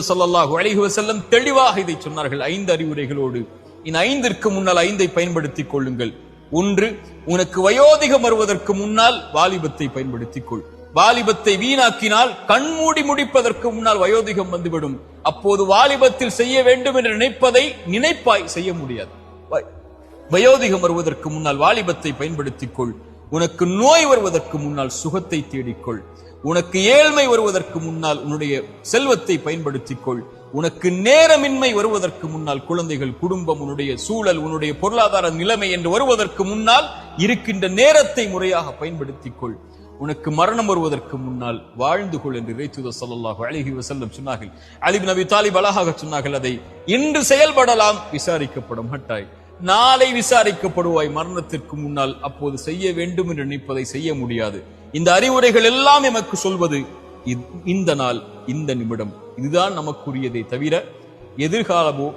ஸல்லல்லாஹு அலைஹி வஸல்லம் தெளிவாக இதை சொன்னார்கள் 5 அறிவுரைகளோடு. இந்த 5ற்கு முன்னால் 5ஐ பயன்படுத்திக் கொள்ளுங்கள். 1, உனக்கு வயோதிகம் வருவதற்கு முன்னால் வாலிபத்தை பயன்படுத்திக் கொள். வாலிபத்தை வீணாக்கினால் கண்மூடி முடிப்பதற்கு முன்னால் வயோதிகம் வந்துவிடும். அப்போது வாலிபத்தில் செய்ய வேண்டும் என்று நினைப்பதை நினைப்பாய் செய்ய முடியாது. வயோதிகம் வருவதற்கு முன்னால் வாலிபத்தை பயன்படுத்திக் கொள். உனக்கு நோய் வருவதற்கு முன்னால் சுகத்தை தேடிக்கொள். உனக்கு ஏழ்மை வருவதற்கு முன்னால் உன்னுடைய செல்வத்தை பயன்படுத்திக் கொள். உனக்கு நேரமின்மை வருவதற்கு முன்னால் குழந்தைகள், குடும்பம், உன்னுடைய சூழல், உன்னுடைய பொருளாதார நிலைமை என்று வருவதற்கு முன்னால் இருக்கின்ற நேரத்தை முறையாக பயன்படுத்திக் கொள். உனக்கு மரணம் வருவதற்கு முன்னால் வாழ்ந்து கொள் என்று இறைத்தூதர் ஸல்லல்லாஹு அலைஹி வஸல்லம் சொன்னார்கள். அலி இப்னு அபி தாலிப் அழகாக சொன்னார்கள், அதை இன்று செயல்படலாம், விசாரிக்கப்பட மாட்டாய். நாளை விசாரிக்கப்படுவாய் மரணத்திற்கு முன்னால். அப்போது செய்ய வேண்டும் என்று நினைப்பதை செய்ய முடியாது. இந்த அறிவுரைகள் எல்லாம் எமக்கு சொல்வது இந்த நாள், இந்த நிமிடம், இதுதான் நமக்குரியதை தவிர எதிர்காலமோ